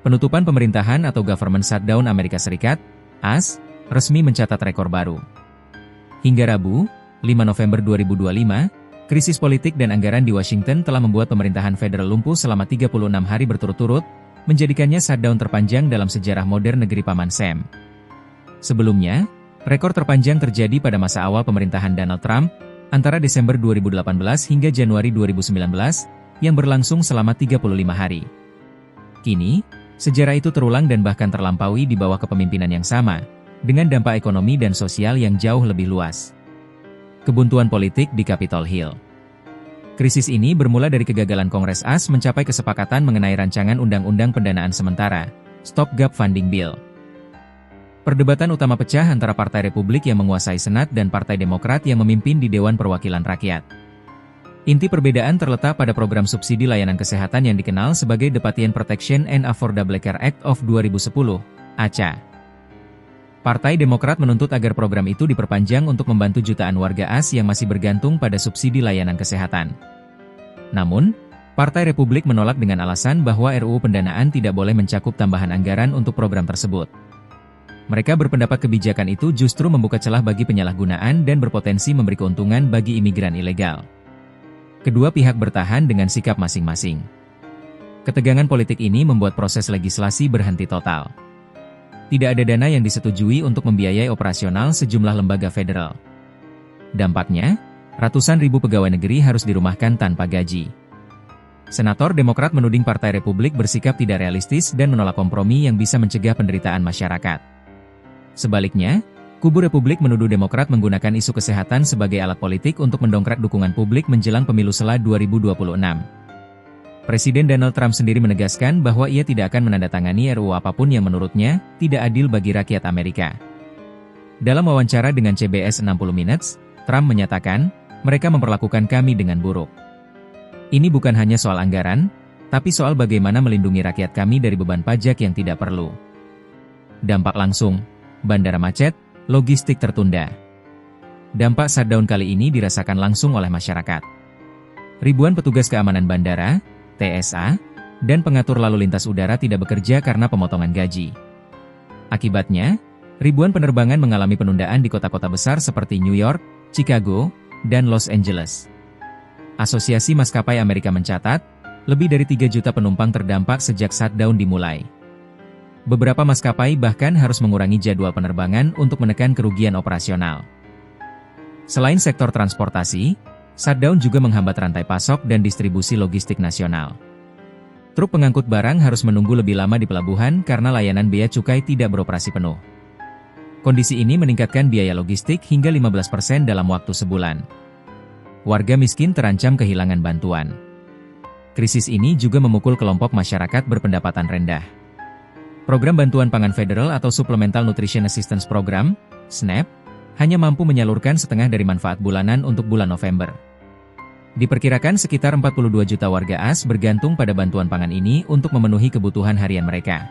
Penutupan pemerintahan atau government shutdown Amerika Serikat, AS, resmi mencatat rekor baru. Hingga Rabu, 5 November 2025, krisis politik dan anggaran di Washington telah membuat pemerintahan federal lumpuh selama 36 hari berturut-turut, menjadikannya shutdown terpanjang dalam sejarah modern negeri Paman Sam. Sebelumnya, rekor terpanjang terjadi pada masa awal pemerintahan Donald Trump, antara Desember 2018 hingga Januari 2019, yang berlangsung selama 35 hari. Kini, sejarah itu terulang dan bahkan terlampaui di bawah kepemimpinan yang sama, dengan dampak ekonomi dan sosial yang jauh lebih luas. Kebuntuan politik di Capitol Hill. Krisis ini bermula dari kegagalan Kongres AS mencapai kesepakatan mengenai rancangan Undang-Undang Pendanaan Sementara, Stopgap Funding Bill. Perdebatan utama pecah antara Partai Republik yang menguasai Senat dan Partai Demokrat yang memimpin di Dewan Perwakilan Rakyat. Inti perbedaan terletak pada program subsidi layanan kesehatan yang dikenal sebagai The Patient Protection and Affordable Care Act of 2010, ACA. Partai Demokrat menuntut agar program itu diperpanjang untuk membantu jutaan warga AS yang masih bergantung pada subsidi layanan kesehatan. Namun, Partai Republik menolak dengan alasan bahwa RUU Pendanaan tidak boleh mencakup tambahan anggaran untuk program tersebut. Mereka berpendapat kebijakan itu justru membuka celah bagi penyalahgunaan dan berpotensi memberi keuntungan bagi imigran ilegal. Kedua pihak bertahan dengan sikap masing-masing. Ketegangan politik ini membuat proses legislasi berhenti total. Tidak ada dana yang disetujui untuk membiayai operasional sejumlah lembaga federal. Dampaknya, ratusan ribu pegawai negeri harus dirumahkan tanpa gaji. Senator Demokrat menuding Partai Republik bersikap tidak realistis dan menolak kompromi yang bisa mencegah penderitaan masyarakat. Sebaliknya, kubu Republik menuduh Demokrat menggunakan isu kesehatan sebagai alat politik untuk mendongkrak dukungan publik menjelang pemilu sela 2026. Presiden Donald Trump sendiri menegaskan bahwa ia tidak akan menandatangani RUU apapun yang menurutnya tidak adil bagi rakyat Amerika. Dalam wawancara dengan CBS 60 Minutes, Trump menyatakan, "Mereka memperlakukan kami dengan buruk. Ini bukan hanya soal anggaran, tapi soal bagaimana melindungi rakyat kami dari beban pajak yang tidak perlu." Dampak langsung, bandara macet, logistik tertunda. Dampak shutdown kali ini dirasakan langsung oleh masyarakat. Ribuan petugas keamanan bandara, TSA, dan pengatur lalu lintas udara tidak bekerja karena pemotongan gaji. Akibatnya, ribuan penerbangan mengalami penundaan di kota-kota besar seperti New York, Chicago, dan Los Angeles. Asosiasi Maskapai Amerika mencatat, lebih dari 3 juta penumpang terdampak sejak shutdown dimulai. Beberapa maskapai bahkan harus mengurangi jadwal penerbangan untuk menekan kerugian operasional. Selain sektor transportasi, shutdown juga menghambat rantai pasok dan distribusi logistik nasional. Truk pengangkut barang harus menunggu lebih lama di pelabuhan karena layanan bea cukai tidak beroperasi penuh. Kondisi ini meningkatkan biaya logistik hingga 15% dalam waktu sebulan. Warga miskin terancam kehilangan bantuan. Krisis ini juga memukul kelompok masyarakat berpendapatan rendah. Program Bantuan Pangan Federal atau Supplemental Nutrition Assistance Program, SNAP, hanya mampu menyalurkan setengah dari manfaat bulanan untuk bulan November. Diperkirakan sekitar 42 juta warga AS bergantung pada bantuan pangan ini untuk memenuhi kebutuhan harian mereka.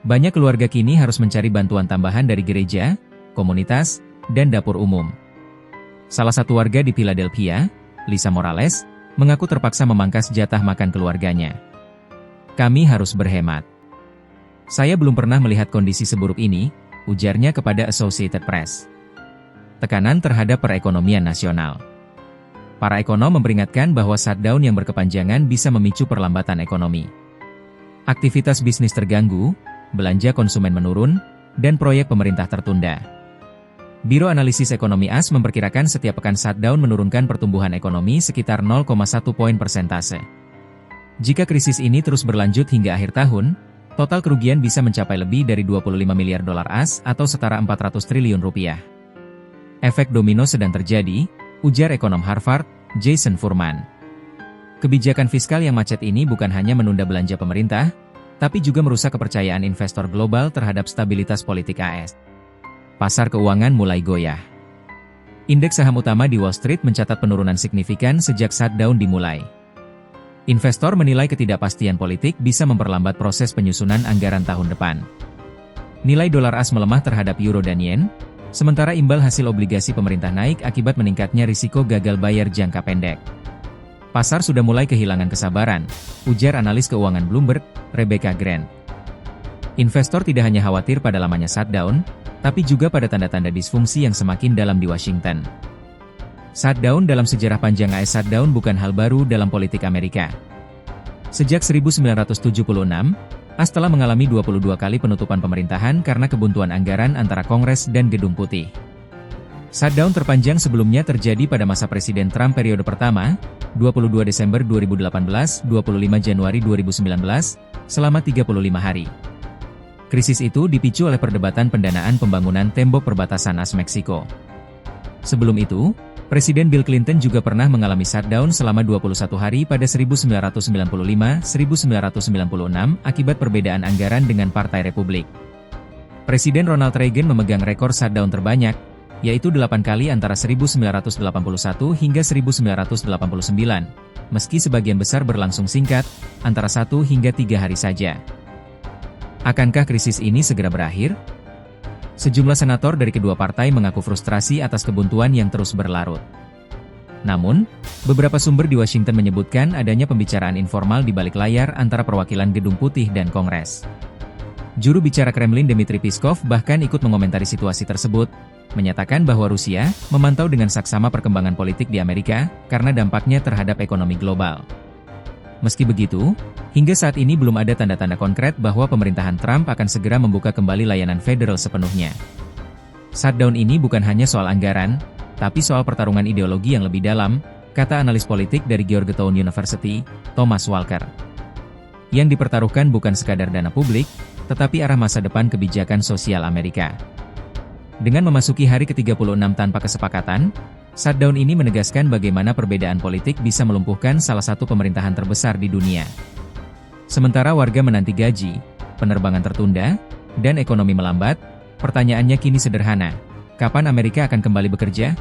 Banyak keluarga kini harus mencari bantuan tambahan dari gereja, komunitas, dan dapur umum. Salah satu warga di Philadelphia, Lisa Morales, mengaku terpaksa memangkas jatah makan keluarganya. "Kami harus berhemat. Saya belum pernah melihat kondisi seburuk ini," ujarnya kepada Associated Press. Tekanan terhadap perekonomian nasional. Para ekonom memperingatkan bahwa shutdown yang berkepanjangan bisa memicu perlambatan ekonomi. Aktivitas bisnis terganggu, belanja konsumen menurun, dan proyek pemerintah tertunda. Biro Analisis Ekonomi AS memperkirakan setiap pekan shutdown menurunkan pertumbuhan ekonomi sekitar 0,1 poin persentase. Jika krisis ini terus berlanjut hingga akhir tahun, total kerugian bisa mencapai lebih dari 25 miliar dolar AS atau setara 400 triliun rupiah. Efek domino sedang terjadi, ujar ekonom Harvard, Jason Furman. Kebijakan fiskal yang macet ini bukan hanya menunda belanja pemerintah, tapi juga merusak kepercayaan investor global terhadap stabilitas politik AS. Pasar keuangan mulai goyah. Indeks saham utama di Wall Street mencatat penurunan signifikan sejak shutdown dimulai. Investor menilai ketidakpastian politik bisa memperlambat proses penyusunan anggaran tahun depan. Nilai dolar AS melemah terhadap euro dan yen, sementara imbal hasil obligasi pemerintah naik akibat meningkatnya risiko gagal bayar jangka pendek. Pasar sudah mulai kehilangan kesabaran, ujar analis keuangan Bloomberg, Rebecca Grant. Investor tidak hanya khawatir pada lamanya shutdown, tapi juga pada tanda-tanda disfungsi yang semakin dalam di Washington. Shutdown dalam sejarah panjang AS. Shutdown bukan hal baru dalam politik Amerika. Sejak 1976, AS telah mengalami 22 kali penutupan pemerintahan karena kebuntuan anggaran antara Kongres dan Gedung Putih. Shutdown terpanjang sebelumnya terjadi pada masa Presiden Trump periode pertama, 22 Desember 2018, 25 Januari 2019, selama 35 hari. Krisis itu dipicu oleh perdebatan pendanaan pembangunan tembok perbatasan AS-Meksiko. Sebelum itu, Presiden Bill Clinton juga pernah mengalami shutdown selama 21 hari pada 1995-1996 akibat perbedaan anggaran dengan Partai Republik. Presiden Ronald Reagan memegang rekor shutdown terbanyak, yaitu 8 kali antara 1981 hingga 1989, meski sebagian besar berlangsung singkat, antara 1 hingga 3 hari saja. Akankah krisis ini segera berakhir? Sejumlah senator dari kedua partai mengaku frustrasi atas kebuntuan yang terus berlarut. Namun, beberapa sumber di Washington menyebutkan adanya pembicaraan informal di balik layar antara perwakilan Gedung Putih dan Kongres. Juru bicara Kremlin Dmitry Peskov bahkan ikut mengomentari situasi tersebut, menyatakan bahwa Rusia memantau dengan saksama perkembangan politik di Amerika karena dampaknya terhadap ekonomi global. Meski begitu, hingga saat ini belum ada tanda-tanda konkret bahwa pemerintahan Trump akan segera membuka kembali layanan federal sepenuhnya. Shutdown ini bukan hanya soal anggaran, tapi soal pertarungan ideologi yang lebih dalam, kata analis politik dari Georgetown University, Thomas Walker. Yang dipertaruhkan bukan sekadar dana publik, tetapi arah masa depan kebijakan sosial Amerika. Dengan memasuki hari ke-36 tanpa kesepakatan, shutdown ini menegaskan bagaimana perbedaan politik bisa melumpuhkan salah satu pemerintahan terbesar di dunia. Sementara warga menanti gaji, penerbangan tertunda, dan ekonomi melambat, pertanyaannya kini sederhana, kapan Amerika akan kembali bekerja?